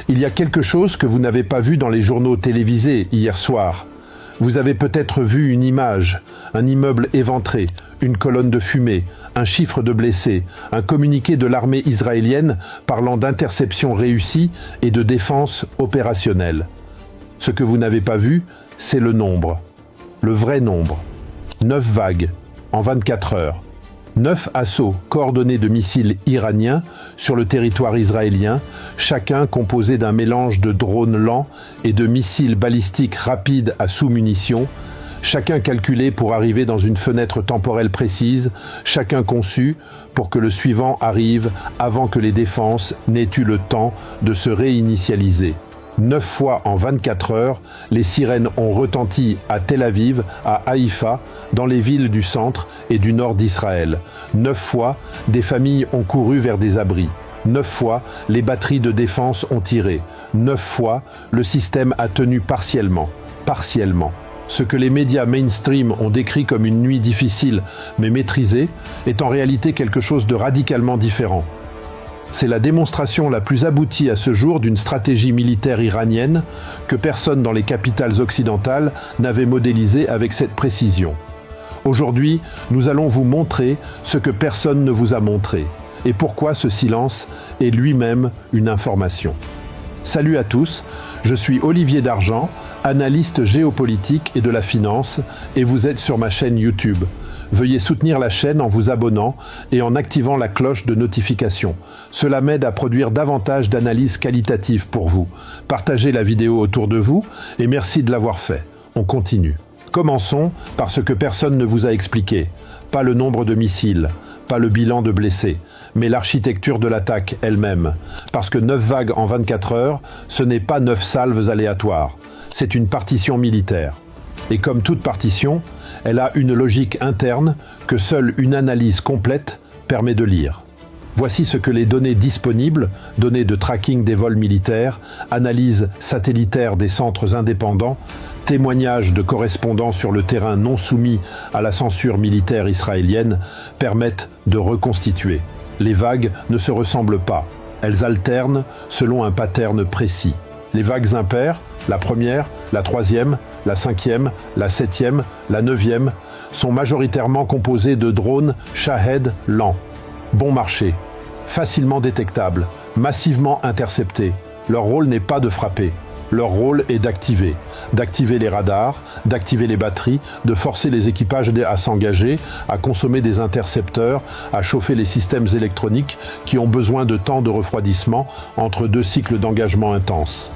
Il y a quelque chose que vous n'avez pas vu dans les journaux télévisés hier soir. Vous avez peut-être vu une image, un immeuble éventré, une colonne de fumée, un chiffre de blessés, un communiqué de l'armée israélienne parlant d'interception réussie et de défense opérationnelle. Ce que vous n'avez pas vu, c'est le nombre. Le vrai nombre. 9 vagues, en 24 heures. 9 assauts coordonnés de missiles iraniens sur le territoire israélien, chacun composé d'un mélange de drones lents et de missiles balistiques rapides à sous-munitions, chacun calculé pour arriver dans une fenêtre temporelle précise, chacun conçu pour que le suivant arrive avant que les défenses n'aient eu le temps de se réinitialiser. 9 fois en 24 heures, les sirènes ont retenti à Tel Aviv, à Haïfa, dans les villes du centre et du nord d'Israël. 9 fois, des familles ont couru vers des abris. 9 fois, les batteries de défense ont tiré. 9 fois, le système a tenu partiellement. Ce que les médias mainstream ont décrit comme une nuit difficile mais maîtrisée est en réalité quelque chose de radicalement différent. C'est la démonstration la plus aboutie à ce jour d'une stratégie militaire iranienne que personne dans les capitales occidentales n'avait modélisée avec cette précision. Aujourd'hui, nous allons vous montrer ce que personne ne vous a montré et pourquoi ce silence est lui-même une information. Salut à tous, je suis Olivier Dargent, analyste géopolitique et de la finance, et vous êtes sur ma chaîne YouTube. Veuillez soutenir la chaîne en vous abonnant et en activant la cloche de notification. Cela m'aide à produire davantage d'analyses qualitatives pour vous. Partagez la vidéo autour de vous et merci de l'avoir fait. On continue. Commençons par ce que personne ne vous a expliqué. Pas le nombre de missiles, pas le bilan de blessés, mais l'architecture de l'attaque elle-même. Parce que 9 vagues en 24 heures, ce n'est pas 9 salves aléatoires. C'est une partition militaire. Et comme toute partition, elle a une logique interne que seule une analyse complète permet de lire. Voici ce que les données disponibles, données de tracking des vols militaires, analyses satellitaires des centres indépendants, témoignages de correspondants sur le terrain non soumis à la censure militaire israélienne, permettent de reconstituer. Les vagues ne se ressemblent pas, elles alternent selon un pattern précis. Les vagues impaires, la première, la troisième, la cinquième, la septième, la neuvième, sont majoritairement composées de drones Shahed lents. Bon marché, facilement détectables, massivement interceptés. Leur rôle n'est pas de frapper. Leur rôle est d'activer les radars, d'activer les batteries, de forcer les équipages à s'engager, à consommer des intercepteurs, à chauffer les systèmes électroniques qui ont besoin de temps de refroidissement entre 2 cycles d'engagement intenses.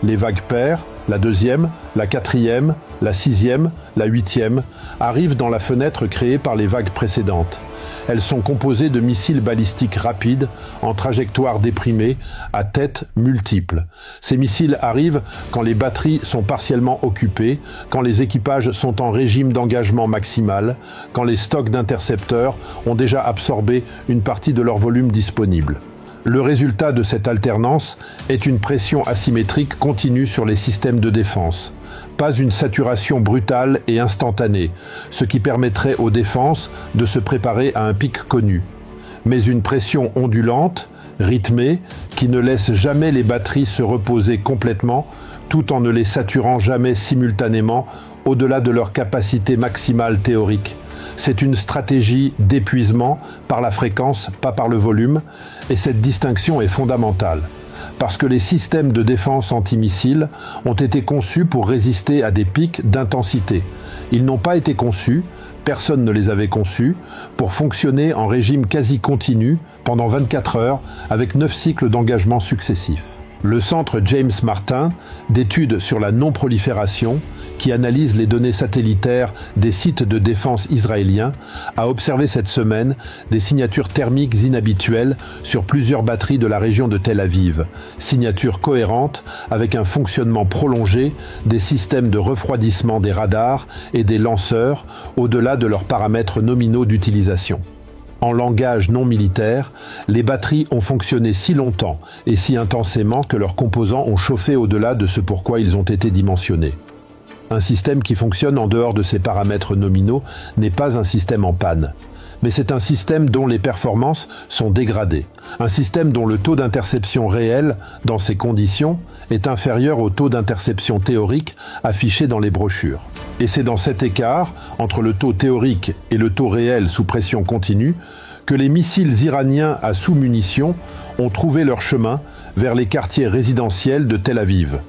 Les vagues paires, la deuxième, la quatrième, la sixième, la huitième, arrivent dans la fenêtre créée par les vagues précédentes. Elles sont composées de missiles balistiques rapides, en trajectoire déprimée, à tête multiple. Ces missiles arrivent quand les batteries sont partiellement occupées, quand les équipages sont en régime d'engagement maximal, quand les stocks d'intercepteurs ont déjà absorbé une partie de leur volume disponible. Le résultat de cette alternance est une pression asymétrique continue sur les systèmes de défense. Pas une saturation brutale et instantanée, ce qui permettrait aux défenses de se préparer à un pic connu. Mais une pression ondulante, rythmée, qui ne laisse jamais les batteries se reposer complètement, tout en ne les saturant jamais simultanément au-delà de leur capacité maximale théorique. C'est une stratégie d'épuisement par la fréquence, pas par le volume, et cette distinction est fondamentale. Parce que les systèmes de défense antimissiles ont été conçus pour résister à des pics d'intensité. Ils n'ont pas été conçus, personne ne les avait conçus, pour fonctionner en régime quasi continu pendant 24 heures avec 9 cycles d'engagement successifs. Le centre James Martin d'études sur la non-prolifération, qui analyse les données satellitaires des sites de défense israéliens, a observé cette semaine des signatures thermiques inhabituelles sur plusieurs batteries de la région de Tel Aviv, signatures cohérentes avec un fonctionnement prolongé des systèmes de refroidissement des radars et des lanceurs au-delà de leurs paramètres nominaux d'utilisation. En langage non militaire, les batteries ont fonctionné si longtemps et si intensément que leurs composants ont chauffé au-delà de ce pourquoi ils ont été dimensionnés. Un système qui fonctionne en dehors de ses paramètres nominaux n'est pas un système en panne. mais c'est un système dont les performances sont dégradées. Un système dont le taux d'interception réel, dans ces conditions, est inférieur au taux d'interception théorique affiché dans les brochures. Et c'est dans cet écart, entre le taux théorique et le taux réel sous pression continue, que les missiles iraniens à sous-munitions ont trouvé leur chemin vers les quartiers résidentiels de Tel Aviv.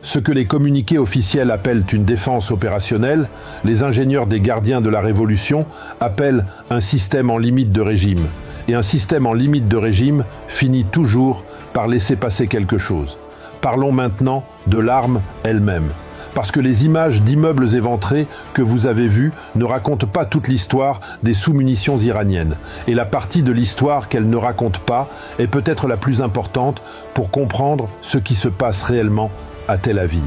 Ce que les communiqués officiels appellent une défense opérationnelle, les ingénieurs des gardiens de la Révolution appellent un système en limite de régime. Et un système en limite de régime finit toujours par laisser passer quelque chose. Parlons maintenant de l'arme elle-même. Parce que les images d'immeubles éventrés que vous avez vues ne racontent pas toute l'histoire des sous-munitions iraniennes. Et la partie de l'histoire qu'elles ne racontent pas est peut-être la plus importante pour comprendre ce qui se passe réellement à Tel Aviv.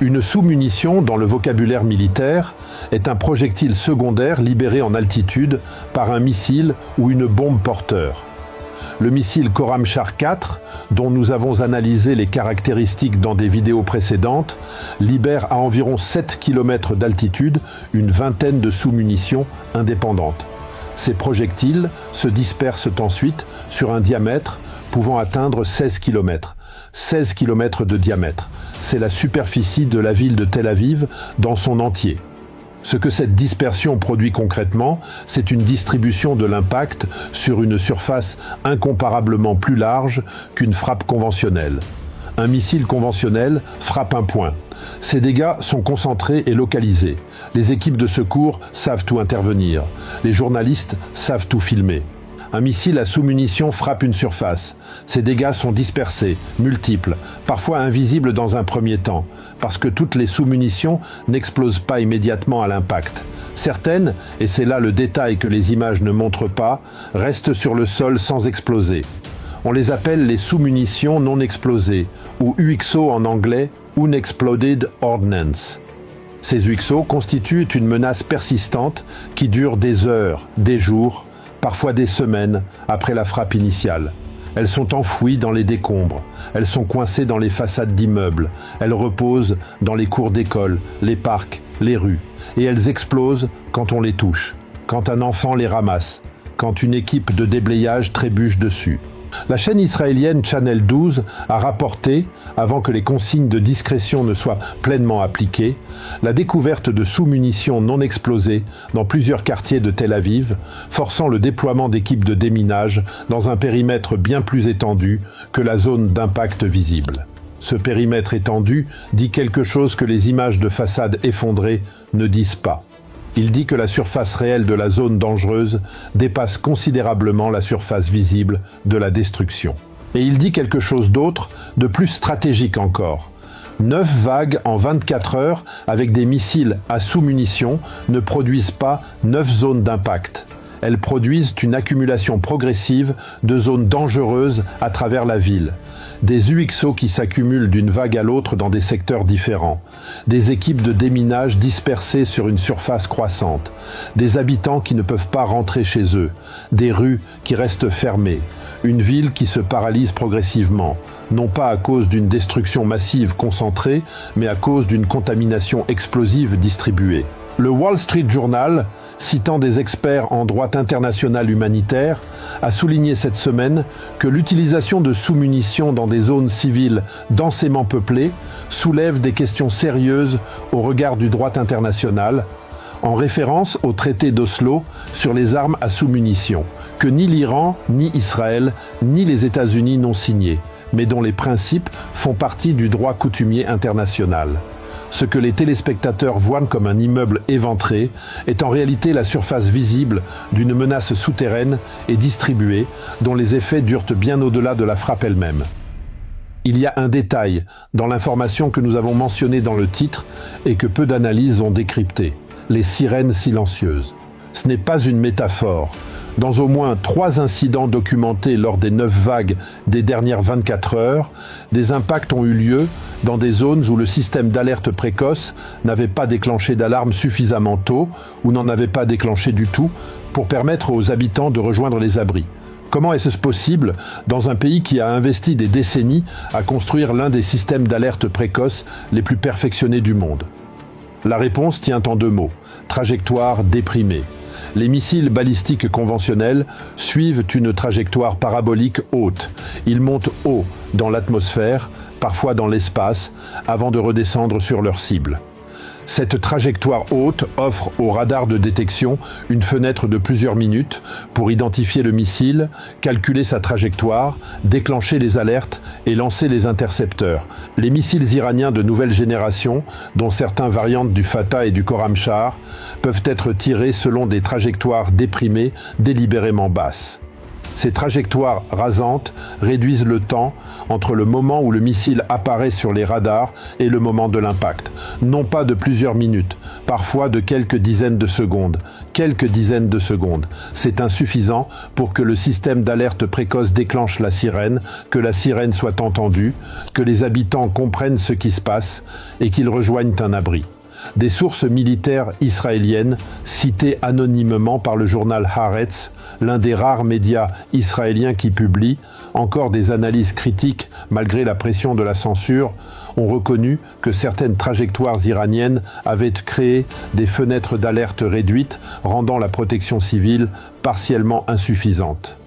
Une sous-munition, dans le vocabulaire militaire, est un projectile secondaire libéré en altitude par un missile ou une bombe porteur. Le missile Khorramshahr 4, dont nous avons analysé les caractéristiques dans des vidéos précédentes, libère à environ 7 km d'altitude une vingtaine de sous-munitions indépendantes. Ces projectiles se dispersent ensuite sur un diamètre pouvant atteindre 16 km. 16 km de diamètre. C'est la superficie de la ville de Tel Aviv dans son entier. Ce que cette dispersion produit concrètement, c'est une distribution de l'impact sur une surface incomparablement plus large qu'une frappe conventionnelle. Un missile conventionnel frappe un point. Ces dégâts sont concentrés et localisés. Les équipes de secours savent où intervenir. Les journalistes savent où filmer. Un missile à sous-munitions frappe une surface. Ces dégâts sont dispersés, multiples, parfois invisibles dans un premier temps, parce que toutes les sous-munitions n'explosent pas immédiatement à l'impact. Certaines, et c'est là le détail que les images ne montrent pas, restent sur le sol sans exploser. On les appelle les sous-munitions non explosées, ou UXO en anglais, Unexploded Ordnance. Ces UXO constituent une menace persistante qui dure des heures, des jours, parfois des semaines après la frappe initiale. Elles sont enfouies dans les décombres, elles sont coincées dans les façades d'immeubles, elles reposent dans les cours d'école, les parcs, les rues, et elles explosent quand on les touche, quand un enfant les ramasse, quand une équipe de déblayage trébuche dessus. La chaîne israélienne Channel 12 a rapporté, avant que les consignes de discrétion ne soient pleinement appliquées, la découverte de sous-munitions non explosées dans plusieurs quartiers de Tel Aviv, forçant le déploiement d'équipes de déminage dans un périmètre bien plus étendu que la zone d'impact visible. Ce périmètre étendu dit quelque chose que les images de façades effondrées ne disent pas. Il dit que la surface réelle de la zone dangereuse dépasse considérablement la surface visible de la destruction. Et il dit quelque chose d'autre, de plus stratégique encore. 9 vagues en 24 heures avec des missiles à sous-munitions ne produisent pas 9 zones d'impact. Elles produisent une accumulation progressive de zones dangereuses à travers la ville. Des UXO qui s'accumulent d'une vague à l'autre dans des secteurs différents, des équipes de déminage dispersées sur une surface croissante, des habitants qui ne peuvent pas rentrer chez eux, des rues qui restent fermées, une ville qui se paralyse progressivement, non pas à cause d'une destruction massive concentrée, mais à cause d'une contamination explosive distribuée. Le Wall Street Journal, citant des experts en droit international humanitaire, a souligné cette semaine que l'utilisation de sous-munitions dans des zones civiles densément peuplées soulève des questions sérieuses au regard du droit international, en référence au traité d'Oslo sur les armes à sous-munitions, que ni l'Iran, ni Israël, ni les États-Unis n'ont signé, mais dont les principes font partie du droit coutumier international. Ce que les téléspectateurs voient comme un immeuble éventré est en réalité la surface visible d'une menace souterraine et distribuée dont les effets durent bien au-delà de la frappe elle-même. Il y a un détail dans l'information que nous avons mentionnée dans le titre et que peu d'analyses ont décrypté, les sirènes silencieuses. Ce n'est pas une métaphore. Dans au moins 3 incidents documentés lors des 9 vagues des dernières 24 heures, des impacts ont eu lieu dans des zones où le système d'alerte précoce n'avait pas déclenché d'alarme suffisamment tôt ou n'en avait pas déclenché du tout pour permettre aux habitants de rejoindre les abris. Comment est-ce possible dans un pays qui a investi des décennies à construire l'un des systèmes d'alerte précoce les plus perfectionnés du monde ? La réponse tient en 2 mots, trajectoire déprimée. Les missiles balistiques conventionnels suivent une trajectoire parabolique haute. Ils montent haut dans l'atmosphère, parfois dans l'espace, avant de redescendre sur leur cible. Cette trajectoire haute offre au radar de détection une fenêtre de plusieurs minutes pour identifier le missile, calculer sa trajectoire, déclencher les alertes et lancer les intercepteurs. Les missiles iraniens de nouvelle génération, dont certains variantes du Fatah et du Khorramshahr, peuvent être tirés selon des trajectoires déprimées délibérément basses. Ces trajectoires rasantes réduisent le temps entre le moment où le missile apparaît sur les radars et le moment de l'impact. Non pas de plusieurs minutes, parfois de quelques dizaines de secondes. Quelques dizaines de secondes. C'est insuffisant pour que le système d'alerte précoce déclenche la sirène, que la sirène soit entendue, que les habitants comprennent ce qui se passe et qu'ils rejoignent un abri. Des sources militaires israéliennes, citées anonymement par le journal Haaretz, l'un des rares médias israéliens qui publie encore des analyses critiques malgré la pression de la censure, ont reconnu que certaines trajectoires iraniennes avaient créé des fenêtres d'alerte réduites, rendant la protection civile partiellement insuffisante.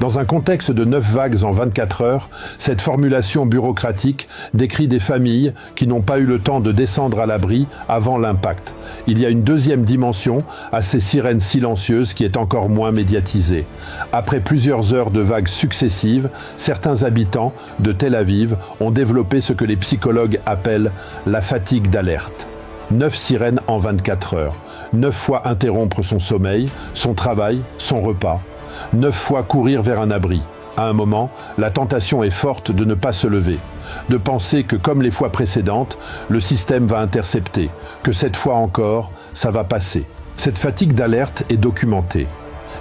Dans un contexte de 9 vagues en 24 heures, cette formulation bureaucratique décrit des familles qui n'ont pas eu le temps de descendre à l'abri avant l'impact. Il y a une deuxième dimension à ces sirènes silencieuses qui est encore moins médiatisée. Après plusieurs heures de vagues successives, certains habitants de Tel Aviv ont développé ce que les psychologues appellent la fatigue d'alerte. 9 sirènes en 24 heures. 9 fois interrompre son sommeil, son travail, son repas. 9 fois courir vers un abri. À un moment, la tentation est forte de ne pas se lever, de penser que comme les fois précédentes, le système va intercepter, que cette fois encore, ça va passer. Cette fatigue d'alerte est documentée.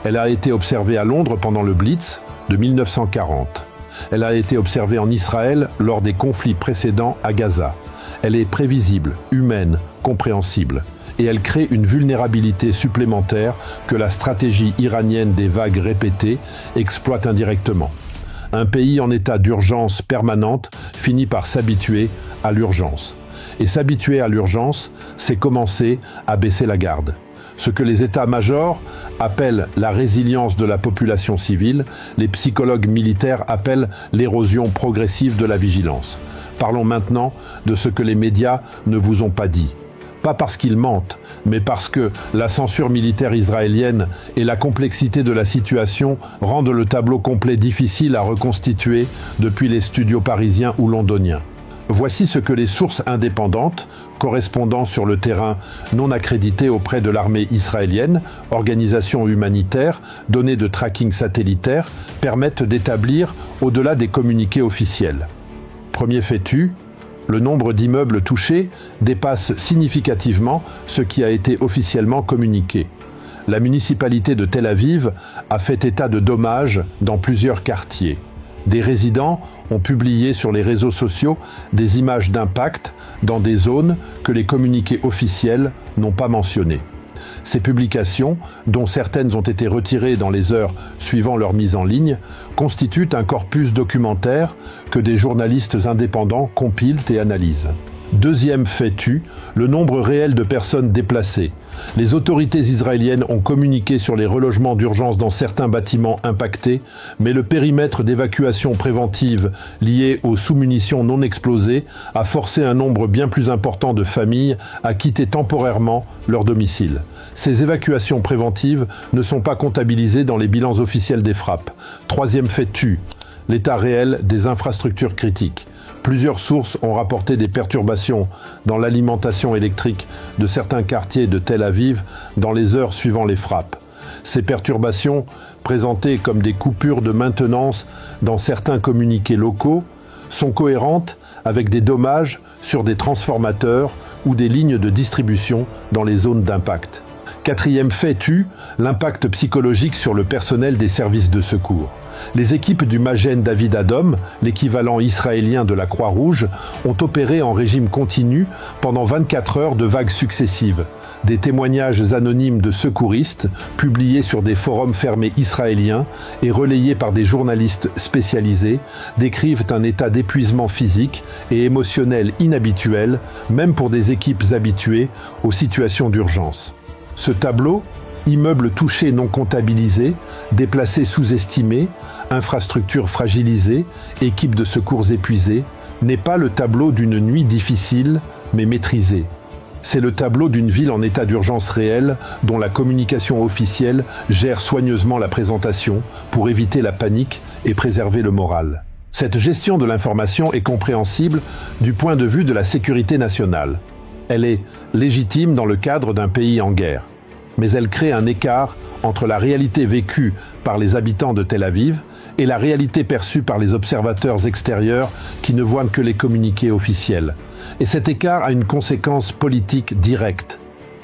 Elle a été observée à Londres pendant le Blitz de 1940. Elle a été observée en Israël lors des conflits précédents à Gaza. Elle est prévisible, humaine, compréhensible. Et elle crée une vulnérabilité supplémentaire que la stratégie iranienne des vagues répétées exploite indirectement. Un pays en état d'urgence permanente finit par s'habituer à l'urgence. Et s'habituer à l'urgence, c'est commencer à baisser la garde. Ce que les états-majors appellent la résilience de la population civile, les psychologues militaires appellent l'érosion progressive de la vigilance. Parlons maintenant de ce que les médias ne vous ont pas dit. Pas parce qu'ils mentent, mais parce que la censure militaire israélienne et la complexité de la situation rendent le tableau complet difficile à reconstituer depuis les studios parisiens ou londoniens. Voici ce que les sources indépendantes, correspondants sur le terrain non accréditées auprès de l'armée israélienne, organisations humanitaires, données de tracking satellitaire, permettent d'établir au-delà des communiqués officiels. Premier fait-tu, le nombre d'immeubles touchés dépasse significativement ce qui a été officiellement communiqué. La municipalité de Tel Aviv a fait état de dommages dans plusieurs quartiers. Des résidents ont publié sur les réseaux sociaux des images d'impact dans des zones que les communiqués officiels n'ont pas mentionnées. Ces publications, dont certaines ont été retirées dans les heures suivant leur mise en ligne, constituent un corpus documentaire que des journalistes indépendants compilent et analysent. Deuxième fait-tu, le nombre réel de personnes déplacées. Les autorités israéliennes ont communiqué sur les relogements d'urgence dans certains bâtiments impactés, mais le périmètre d'évacuation préventive lié aux sous-munitions non explosées a forcé un nombre bien plus important de familles à quitter temporairement leur domicile. Ces évacuations préventives ne sont pas comptabilisées dans les bilans officiels des frappes. Troisième fait-tu, l'état réel des infrastructures critiques. Plusieurs sources ont rapporté des perturbations dans l'alimentation électrique de certains quartiers de Tel Aviv dans les heures suivant les frappes. Ces perturbations, présentées comme des coupures de maintenance dans certains communiqués locaux, sont cohérentes avec des dommages sur des transformateurs ou des lignes de distribution dans les zones d'impact. Quatrième fait-tu, l'impact psychologique sur le personnel des services de secours. Les équipes du Magen David Adom, l'équivalent israélien de la Croix-Rouge, ont opéré en régime continu pendant 24 heures de vagues successives. Des témoignages anonymes de secouristes, publiés sur des forums fermés israéliens et relayés par des journalistes spécialisés, décrivent un état d'épuisement physique et émotionnel inhabituel, même pour des équipes habituées aux situations d'urgence. Ce tableau, immeubles touchés non comptabilisés, déplacés sous-estimés, infrastructures fragilisées, équipes de secours épuisées, n'est pas le tableau d'une nuit difficile, mais maîtrisée. C'est le tableau d'une ville en état d'urgence réelle dont la communication officielle gère soigneusement la présentation pour éviter la panique et préserver le moral. Cette gestion de l'information est compréhensible du point de vue de la sécurité nationale. Elle est légitime dans le cadre d'un pays en guerre. Mais elle crée un écart entre la réalité vécue par les habitants de Tel Aviv et la réalité perçue par les observateurs extérieurs qui ne voient que les communiqués officiels. Et cet écart a une conséquence politique directe.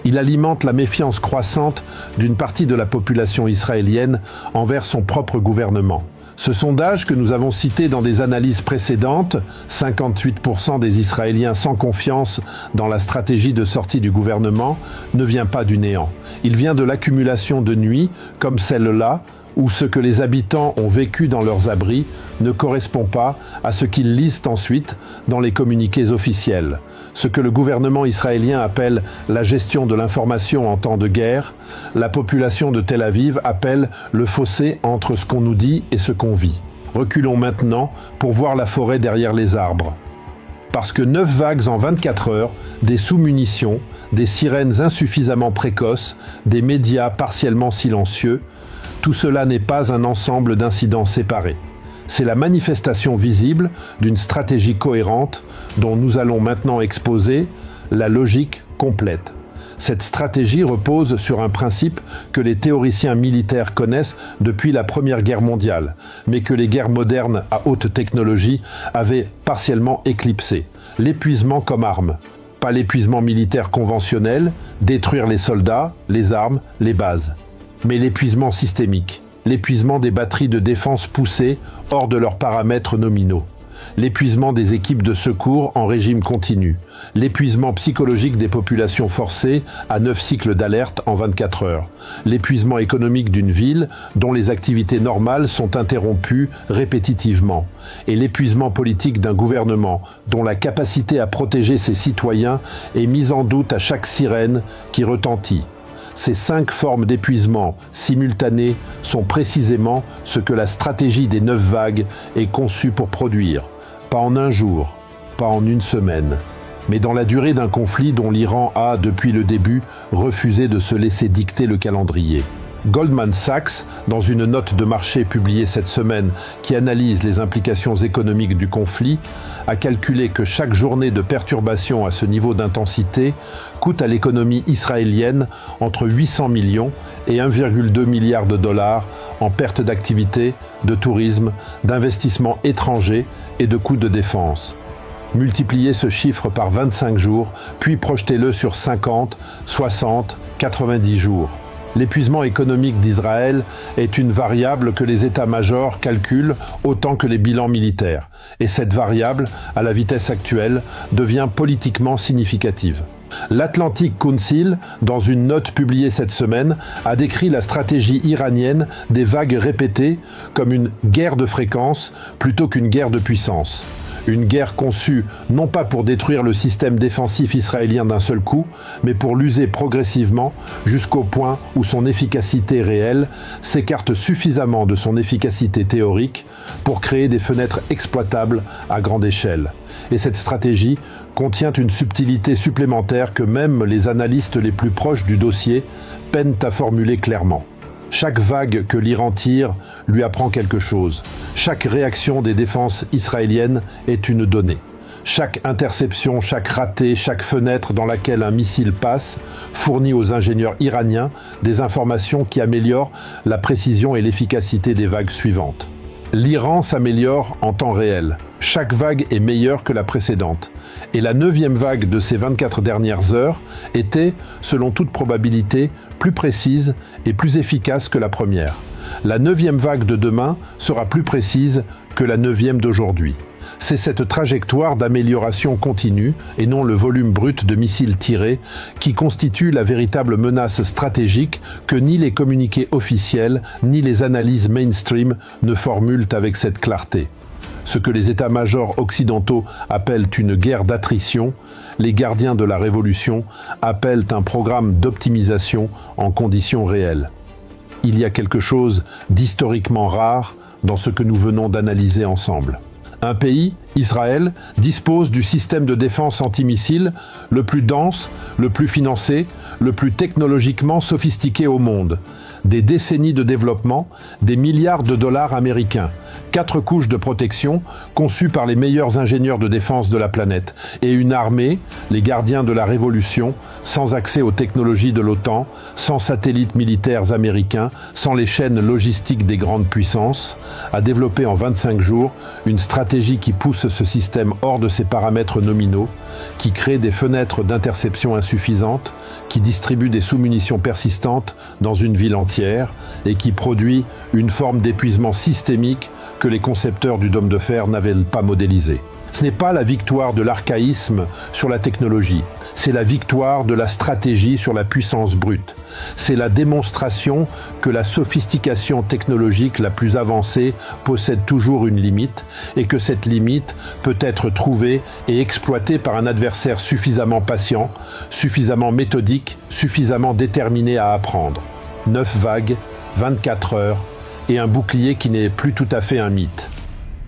Il alimente la méfiance croissante d'une partie de la population israélienne envers son propre gouvernement. Ce sondage que nous avons cité dans des analyses précédentes, 58% des Israéliens sans confiance dans la stratégie de sortie du gouvernement, ne vient pas du néant. Il vient de l'accumulation de nuits, comme celle-là, où ce que les habitants ont vécu dans leurs abris ne correspond pas à ce qu'ils lisent ensuite dans les communiqués officiels. Ce que le gouvernement israélien appelle la gestion de l'information en temps de guerre, la population de Tel Aviv appelle le fossé entre ce qu'on nous dit et ce qu'on vit. Reculons maintenant pour voir la forêt derrière les arbres. Parce que 9 vagues en 24 heures, des sous-munitions, des sirènes insuffisamment précoces, des médias partiellement silencieux, tout cela n'est pas un ensemble d'incidents séparés. C'est la manifestation visible d'une stratégie cohérente dont nous allons maintenant exposer la logique complète. Cette stratégie repose sur un principe que les théoriciens militaires connaissent depuis la Première Guerre mondiale, mais que les guerres modernes à haute technologie avaient partiellement éclipsé. L'épuisement comme arme. Pas l'épuisement militaire conventionnel, détruire les soldats, les armes, les bases. Mais l'épuisement systémique, l'épuisement des batteries de défense poussées hors de leurs paramètres nominaux, l'épuisement des équipes de secours en régime continu, l'épuisement psychologique des populations forcées à 9 cycles d'alerte en 24 heures, l'épuisement économique d'une ville dont les activités normales sont interrompues répétitivement, et l'épuisement politique d'un gouvernement dont la capacité à protéger ses citoyens est mise en doute à chaque sirène qui retentit. Ces 5 formes d'épuisement simultanées sont précisément ce que la stratégie des 9 vagues est conçue pour produire. Pas en un jour, pas en une semaine, mais dans la durée d'un conflit dont l'Iran a, depuis le début, refusé de se laisser dicter le calendrier. Goldman Sachs, dans une note de marché publiée cette semaine qui analyse les implications économiques du conflit, a calculé que chaque journée de perturbation à ce niveau d'intensité coûte à l'économie israélienne entre 800 millions et 1,2 milliard de dollars en perte d'activité, de tourisme, d'investissements étrangers et de coûts de défense. Multipliez ce chiffre par 25 jours, puis projetez-le sur 50, 60, 90 jours. L'épuisement économique d'Israël est une variable que les états-majors calculent autant que les bilans militaires. Et cette variable, à la vitesse actuelle, devient politiquement significative. L'Atlantic Council, dans une note publiée cette semaine, a décrit la stratégie iranienne des vagues répétées comme une guerre de fréquence plutôt qu'une guerre de puissance. Une guerre conçue non pas pour détruire le système défensif israélien d'un seul coup, mais pour l'user progressivement jusqu'au point où son efficacité réelle s'écarte suffisamment de son efficacité théorique pour créer des fenêtres exploitables à grande échelle. Et cette stratégie contient une subtilité supplémentaire que même les analystes les plus proches du dossier peinent à formuler clairement. Chaque vague que l'Iran tire lui apprend quelque chose. Chaque réaction des défenses israéliennes est une donnée. Chaque interception, chaque raté, chaque fenêtre dans laquelle un missile passe fournit aux ingénieurs iraniens des informations qui améliorent la précision et l'efficacité des vagues suivantes. L'Iran s'améliore en temps réel. Chaque vague est meilleure que la précédente. Et la 9e vague de ces 24 dernières heures était, selon toute probabilité, plus précise et plus efficace que la première. La 9e vague de demain sera plus précise que la 9e d'aujourd'hui. C'est cette trajectoire d'amélioration continue, et non le volume brut de missiles tirés, qui constitue la véritable menace stratégique que ni les communiqués officiels, ni les analyses mainstream ne formulent avec cette clarté. Ce que les états-majors occidentaux appellent une guerre d'attrition, les gardiens de la révolution appellent un programme d'optimisation en conditions réelles. Il y a quelque chose d'historiquement rare dans ce que nous venons d'analyser ensemble. Un pays, Israël, dispose du système de défense antimissile le plus dense, le plus financé, le plus technologiquement sophistiqué au monde. Des décennies de développement, des milliards de dollars américains, 4 couches de protection conçues par les meilleurs ingénieurs de défense de la planète, et une armée, les gardiens de la révolution, sans accès aux technologies de l'OTAN, sans satellites militaires américains, sans les chaînes logistiques des grandes puissances, a développé en 25 jours une stratégie qui pousse ce système hors de ses paramètres nominaux, qui crée des fenêtres d'interception insuffisantes, qui distribue des sous-munitions persistantes dans une ville entière et qui produit une forme d'épuisement systémique que les concepteurs du dôme de fer n'avaient pas modélisé. Ce n'est pas la victoire de l'archaïsme sur la technologie, c'est la victoire de la stratégie sur la puissance brute. C'est la démonstration que la sophistication technologique la plus avancée possède toujours une limite et que cette limite peut être trouvée et exploitée par un adversaire suffisamment patient, suffisamment méthodique, suffisamment déterminé à apprendre. 9 vagues, 24 heures et un bouclier qui n'est plus tout à fait un mythe.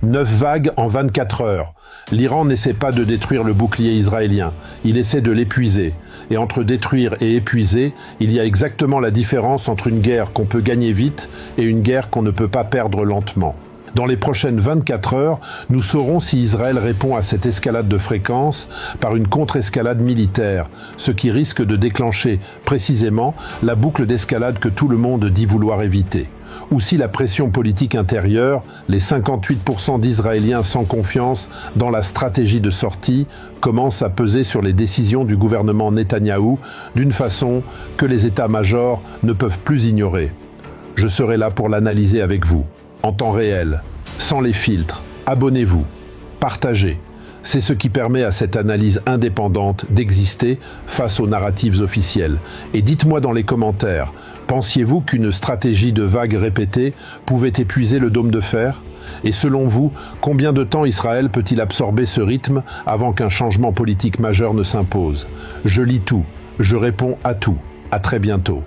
9 vagues en 24 heures. L'Iran n'essaie pas de détruire le bouclier israélien, il essaie de l'épuiser. Et entre détruire et épuiser, il y a exactement la différence entre une guerre qu'on peut gagner vite et une guerre qu'on ne peut pas perdre lentement. Dans les prochaines 24 heures, nous saurons si Israël répond à cette escalade de fréquence par une contre-escalade militaire, ce qui risque de déclencher précisément la boucle d'escalade que tout le monde dit vouloir éviter. Ou si la pression politique intérieure, les 58% d'Israéliens sans confiance dans la stratégie de sortie, commence à peser sur les décisions du gouvernement Netanyahou d'une façon que les états-majors ne peuvent plus ignorer. Je serai là pour l'analyser avec vous, en temps réel, sans les filtres. Abonnez-vous, partagez. C'est ce qui permet à cette analyse indépendante d'exister face aux narratives officielles. Et dites-moi dans les commentaires, pensiez-vous qu'une stratégie de vagues répétées pouvait épuiser le dôme de fer? Et selon vous, combien de temps Israël peut-il absorber ce rythme avant qu'un changement politique majeur ne s'impose? Je lis tout, je réponds à tout. À très bientôt.